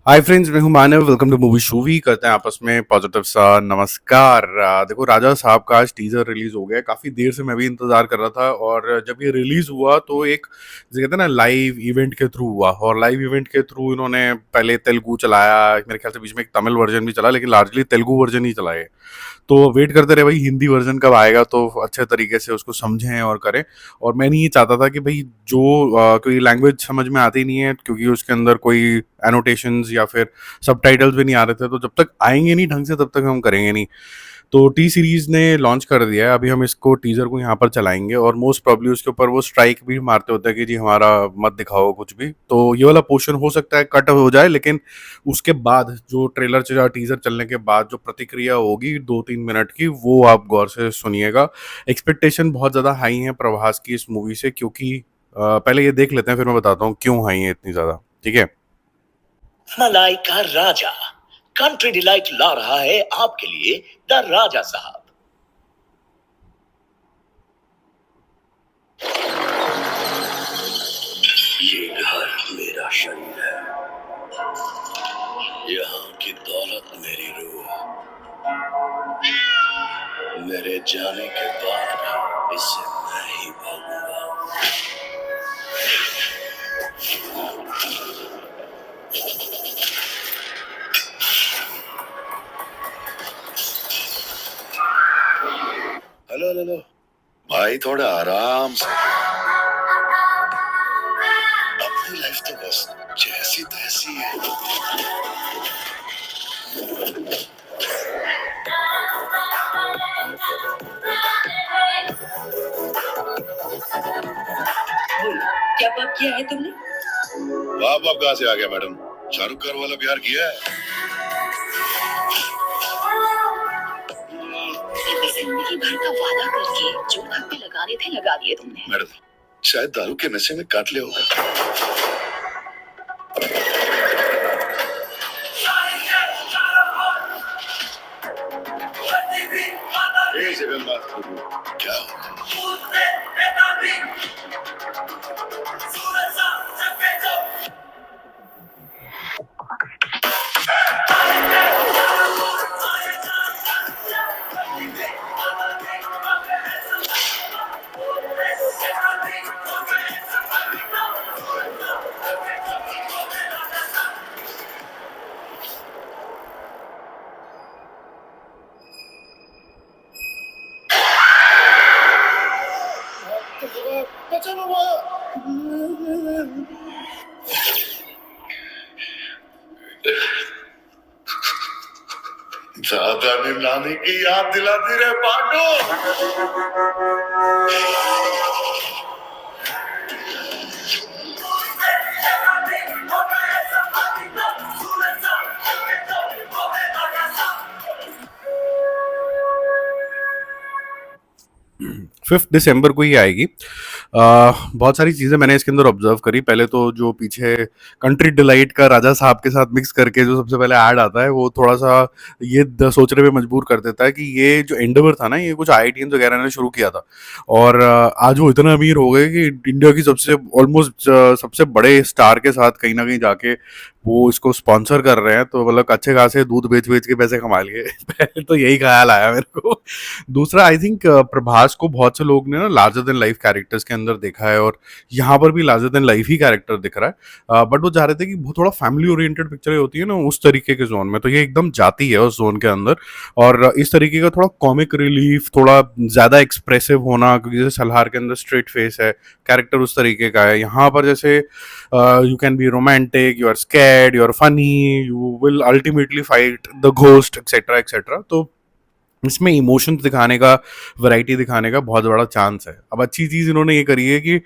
हाय friends, मैं हूं Manav. Welcome to movie Shuvi. करते हैं आपस में पॉजिटिव सा नमस्कार। देखो, राजा साहब का आज टीजर रिलीज हो गया है। काफी देर से मैं भी इंतजार कर रहा था, और जब ये रिलीज हुआ तो एक जैसे कहते हैं ना, लाइव इवेंट के थ्रू हुआ। और लाइव इवेंट के थ्रू इन्होंने पहले तेलुगु चलाया, मेरे ख्याल से बीच में एक तमिल वर्जन भी चला, लेकिन लार्जली तेलुगु वर्जन ही चला है। तो वेट करते रहे भाई, हिंदी वर्जन कब आएगा तो अच्छे तरीके से उसको समझें और करें। और मैं नहीं ये चाहता था कि भाई जो कोई लैंग्वेज समझ में आती नहीं है, क्योंकि उसके अंदर कोई एनोटेशंस या फिर सबटाइटल्स भी नहीं आ रहे थे, तो जब तक आएंगे नहीं ढंग से तब तक हम करेंगे नहीं। तो टी सीरीज ने लॉन्च कर दिया है। अभी हम इसको टीजर को यहाँ पर चलाएंगे, और मोस्ट प्रॉब्ली उसके ऊपर वो स्ट्राइक भी मारते होते हैं कि जी हमारा मत दिखाओ कुछ भी। तो ये वाला पोर्शन हो सकता है कट हो जाए, लेकिन उसके बाद जो ट्रेलर या टीजर चलने के बाद जो प्रतिक्रिया होगी 2-3 मिनट की, वो आप गौर से सुनिएगा। एक्सपेक्टेशन बहुत ज्यादा हाई है प्रभास की इस मूवी से, क्योंकि पहले ये देख लेते हैं, फिर मैं बताता हूँ क्यों हाई है इतनी ज्यादा। ठीक है। मलाई का राजा कंट्री डिलाइट ला रहा है आपके लिए द राजा साहब। ये घर मेरा शरीर है, यहाँ की दौलत मेरी रूह। मेरे जाने के बाद भी इससे मैं ही भागूंगा। Hello hello hello. भाई थोड़ा आराम से, अपनी लाइफ तो बस जैसी तैसी है। बोलो, क्या पाप किया है तुमने? बाप बाप कहाँ से आ गया मैडम? शाहरुख खान वाला प्यार किया है। जिंदगी भर का वादा करके जो खप्पे लगाने थे लगा दिए तुमने। मैडम, शायद दारू के नशे में काट ले होगा। क्या होगा? 大家好，दादा ने नानी की याद दिला दी रे पांडू। फिफ्थ दिसंबर को ही आएगी। बहुत सारी चीज़ें मैंने इसके अंदर ऑब्जर्व करी। पहले तो जो पीछे कंट्री डिलाइट का राजा साहब के साथ मिक्स करके जो सबसे पहले ऐड आता है, वो थोड़ा सा ये सोचने पे मजबूर कर देता है कि ये जो एंडेवर था ना, ये कुछ आईआईटीएंस वगैरह ने शुरू किया था। और आज वो इतना अमीर हो गए कि इंडिया की सबसे ऑलमोस्ट सबसे बड़े स्टार के साथ कहीं ना कहीं जाके वो इसको स्पॉन्सर कर रहे हैं। तो मतलब अच्छे खासे दूध बेच बेच के पैसे कमा लिए। पहले तो यही ख्याल आया मेरे को। दूसरा, आई थिंक प्रभास को बहुत से लोग ने ना लार्जर देन लाइफ कैरेक्टर्स के अंदर देखा है, और यहाँ पर भी लार्जर देन लाइफ ही कैरेक्टर दिख रहा है। बट वो चाह रहे थे कि वो थोड़ा फैमिली ओरिएंटेड पिक्चरें होती है ना, उस तरीके के जोन में, तो ये एकदम जाती है उस जोन के अंदर। और इस तरीके का थोड़ा कॉमिक रिलीफ, थोड़ा ज्यादा एक्सप्रेसिव होना, क्योंकि जैसे सलार के अंदर स्ट्रेट फेस है, कैरेक्टर उस तरीके का है। यहाँ पर जैसे you can be romantic, you are scared, you are funny, you will ultimately fight the ghost, etcetera etcetera. तो इसमें इमोशंस दिखाने का, वैरायटी दिखाने का बहुत बड़ा चांस है। अब अच्छी चीज इन्होंने ये करी है कि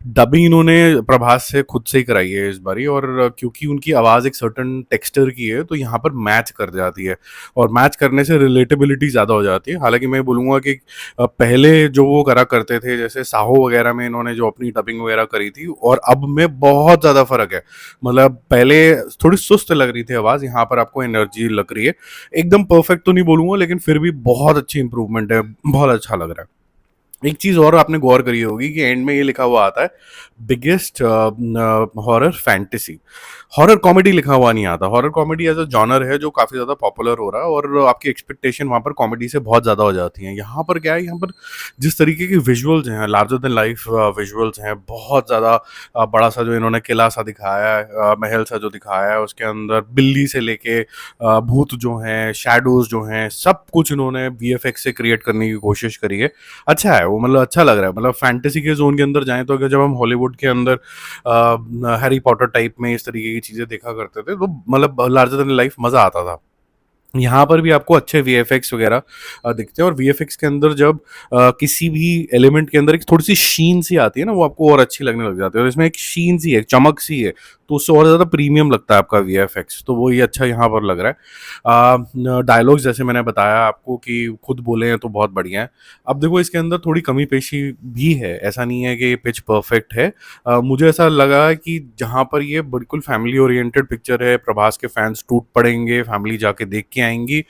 डबिंग इन्होंने प्रभास से खुद से ही कराई है इस बारी, और क्योंकि उनकी आवाज एक सर्टन टेक्सचर की है, तो यहाँ पर मैच कर जाती है, और मैच करने से रिलेटेबिलिटी ज्यादा हो जाती है। हालांकि मैं बोलूंगा कि पहले जो वो करा करते थे, जैसे साहो वगैरह में इन्होंने जो अपनी डबिंग वगैरह करी थी, और अब में बहुत ज्यादा फर्क है। मतलब पहले थोड़ी सुस्त लग रही थी आवाज, यहाँ पर आपको एनर्जी लग रही है। एकदम परफेक्ट तो नहीं बोलूंगा, लेकिन फिर भी बहुत अच्छी इंप्रूवमेंट है, बहुत अच्छा लग रहा है। एक चीज और आपने गौर करी होगी कि एंड में ये लिखा हुआ आता है, biggest horror fantasy. Horror comedy लिखा हुआ नहीं आता। Horror comedy as a genre है जो काफ़ी ज़्यादा पॉपुलर हो रहा है और आपकी एक्सपेक्टेशन वहाँ पर कॉमेडी से बहुत ज़्यादा हो जाती हैं। यहाँ पर क्या है, यहाँ पर जिस तरीके के विजुअल्स हैं, लार्जर देन लाइफ विजुअल्स हैं, बहुत ज़्यादा बड़ा-सा जो इन्होंने किला-सा दिखाया है, महल-सा जो दिखाया है, उसके अंदर बिल्ली से लेके भूत जो हैं, शैडोज़ जो हैं, सब कुछ इन्होंने वीएफएक्स से क्रिएट करने की कोशिश करी है। अच्छा है वो, मतलब अच्छा लग रहा है। मतलब फैंटेसी के ज़ोन के अंदर जाएँ तो अगर जब हम हॉलीवुड के अंदर हैरी पॉटर टाइप में इस तरीके की चीज़ें देखा करते थे, तो मतलब लार्जर देन लाइफ मज़ा आता था। यहाँ पर भी आपको अच्छे वीएफएक्स वगैरह दिखते हैं और वीएफएक्स के अंदर जब किसी भी एलिमेंट के अंदर एक थोड़ी-सी शीन सी आती है ना, वो आपको और अच्छी लगने लग जाती है और इसमें एक शीन सी है, एक चमक सी है, तो उससे और ज़्यादा प्रीमियम लगता है आपका वीएफएक्स, तो वो ये अच्छा यहाँ पर लग रहा है। डायलॉग्स जैसे मैंने बताया आपको कि खुद बोले हैं तो बहुत बढ़िया है। अब देखो इसके अंदर थोड़ी कमी-पेशी भी है, ऐसा नहीं है कि ये पिच परफेक्ट है। मुझे ऐसा लगा कि जहाँ पर ये बिल्कुल फैमिली ओरिएंटेड पिक्चर है, प्रभास के फैन्स टूट पड़ेंगे, फैमिली जाके देख के आएँगी।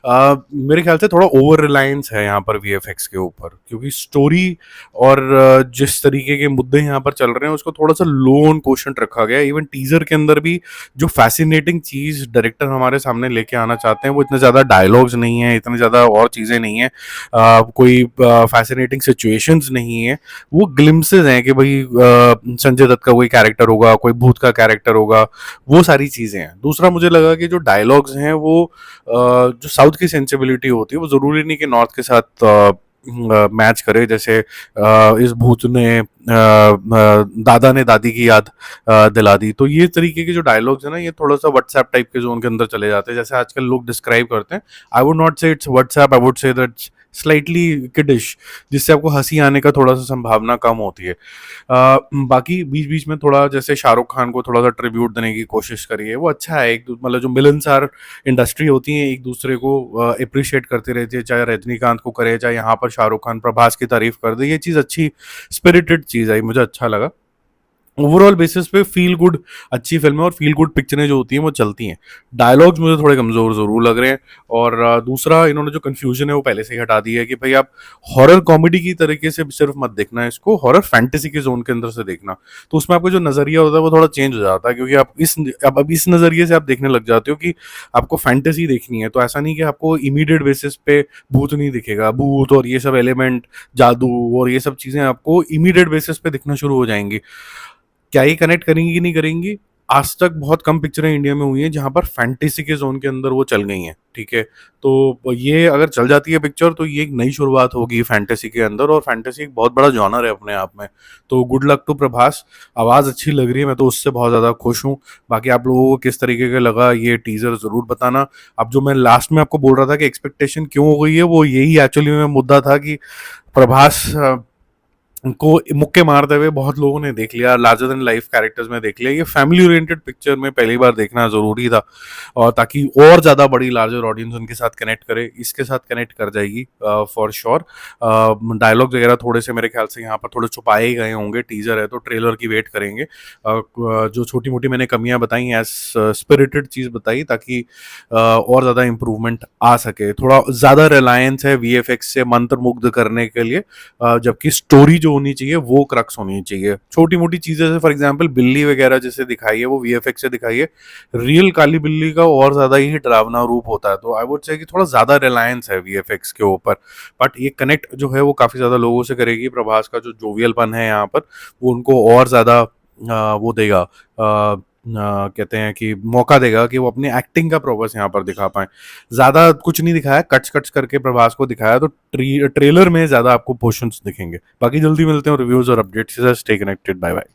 मेरे ख्याल से थोड़ा ओवर रिलायंस है यहाँ पर वीएफएक्स के ऊपर, क्योंकि स्टोरी और जिस तरीके के मुद्दे यहाँ पर चल रहे हैं उसको थोड़ा-सा लो ऑन क्वोशंट रखा गया है। इवन टीज़र के अंदर भी जो फ़ैसिनेटिंग चीज़ डायरेक्टर हमारे सामने लेके आना चाहते हैं, वो इतने ज़्यादा डायलॉग्स नहीं हैं, इतनी ज़्यादा और चीज़ें नहीं हैं, कोई फ़ैसिनेटिंग सिचुएशंस नहीं है। वो ग्लिम्पसेस हैं कि भई संजय दत्त का कोई कैरेक्टर होगा, कोई भूत का कैरेक्टर होगा, वो सारी चीज़ें हैं। दूसरा मुझे लगा कि जो डायलॉग्स हैं वो जो साउथ की सेंसिबिलिटी होती है वो ज़रूरी नहीं कि नॉर्थ के साथ मैच करे। जैसे इस भूत ने दादा ने दादी की याद दिला दी, तो ये तरीके के जो डायलॉग्स हैं ना, ये थोड़ा-सा व्हाट्सएप टाइप के ज़ोन के अंदर चले जाते हैं। जैसे आजकल लोग डिस्क्राइब करते हैं, आई वुड नॉट से it's WhatsApp, I would say that's slightly kiddish, जिससे आपको हँसी आने का थोड़ा-सा संभावना कम होती है। बाकी बीच-बीच में थोड़ा जैसे शाहरुख खान को थोड़ा-सा ट्रिब्यूट देने की कोशिश करी है, वो अच्छा है। एक मतलब जो मिलनसार इंडस्ट्री होती है, एक दूसरे को एप्रिशिएट करती रहती है, चाहे रजनीकांत को करे, चाहे यहाँ पर शाहरुख खान प्रभास की तारीफ कर दे, ये चीज़ अच्छी स्पिरिटेड चीज़ आई, मुझे अच्छा लगा। ओवरऑल बेसिस पे फील गुड अच्छी फिल्म है और फील गुड पिक्चरें जो होती हैं वो चलती हैं। डायलॉग्स मुझे थोड़े कमज़ोर ज़रूर लग रहे हैं और दूसरा इन्होंने जो कन्फ्यूजन है वो पहले से ही हटा दी है कि भाई आप हॉरर कॉमेडी की तरीके से सिर्फ मत देखना है इसको, हॉरर फैंटेसी के जोन के अंदर से देखना। तो उसमें आपका जो नज़रिया होता है वो थोड़ा चेंज हो जाता है, क्योंकि आप अब इस नज़रिए से आप देखने लग जाते हो कि आपको फैंटेसी देखनी है, तो ऐसा नहीं कि आपको इमीडिएट बेसिस पे भूत नहीं दिखेगा। भूत और ये सब एलिमेंट, जादू और ये सब चीज़ें आपको इमीडिएट बेसिस पे दिखना शुरू हो जाएंगी। क्या ये कनेक्ट करेंगी कि नहीं करेंगी? आज तक बहुत कम पिक्चरें इंडिया में हुई हैं जहाँ पर फैंटेसी के ज़ोन के अंदर वो चल गई हैं, ठीक है? तो ये अगर चल जाती है पिक्चर तो ये एक नई शुरुआत होगी फैंटेसी के अंदर और फैंटेसी एक बहुत बड़ा जॉनर है अपने आप में। तो गुड लक टू प्रभास, आवाज़ अच्छी लग रही है, मैं तो उससे बहुत ज़्यादा खुश हूँ। बाकी आप लोगों को किस तरीके का लगा ये टीज़र ज़रूर बताना। अब जो मैं लास्ट में आपको बोल रहा था कि एक्सपेक्टेशन क्यों हो गई है, वो यही एक्चुअली में मुद्दा था कि प्रभास को मुक्के मारते हुए बहुत लोगों ने देख लिया, लार्जर देन लाइफ कैरेक्टर्स में देख लिया। ये फैमिली ओरिएंटेड पिक्चर में पहली बार देखना ज़रूरी था और ताकि और ज़्यादा बड़ी लार्जर ऑडियंस उनके साथ कनेक्ट करे, इसके साथ कनेक्ट कर जाएगी फॉर श्योर। डायलॉग्स वगैरह थोड़े से मेरे ख्याल से यहाँ पर थोड़े छुपाए गए होंगे, टीजर है तो ट्रेलर की वेट करेंगे। जो छोटी मोटी मैंने कमियाँ बताई एज स्पिरिटेड चीज़ बताई ताकि और ज़्यादा इम्प्रूवमेंट आ सके। थोड़ा ज़्यादा रिलायंस है वीएफएक्स से मंत्रमुग्ध करने के लिए, जबकि स्टोरी जो होनी चाहिए वो क्रक्स होनी चाहिए। छोटी मोटी चीजें जैसे फॉर एग्जांपल बिल्ली वगैरह जैसे दिखाई है वो वीएफएक्स से दिखाई है, रियल काली बिल्ली का और ज्यादा ही डरावना रूप होता है। तो आई वुड से कि थोड़ा ज्यादा रिलायंस है वीएफएक्स के ऊपर, बट ये कनेक्ट जो है वो काफी ज्यादा लोगों से करेगी। प्रभास का जो जोवियलपन है यहाँ पर वो उनको और ज्यादा वो देगा, कहते हैं कि मौका देगा कि वो अपनी एक्टिंग का प्रोग्रेस यहाँ पर दिखा पाए। ज्यादा कुछ नहीं दिखाया, कट्स कट्स करके प्रभास को दिखाया, तो ट्रेलर में ज्यादा आपको पोर्शंस दिखेंगे। बाकी जल्दी मिलते हैं रिव्यूज और updates. Stay connected, bye bye.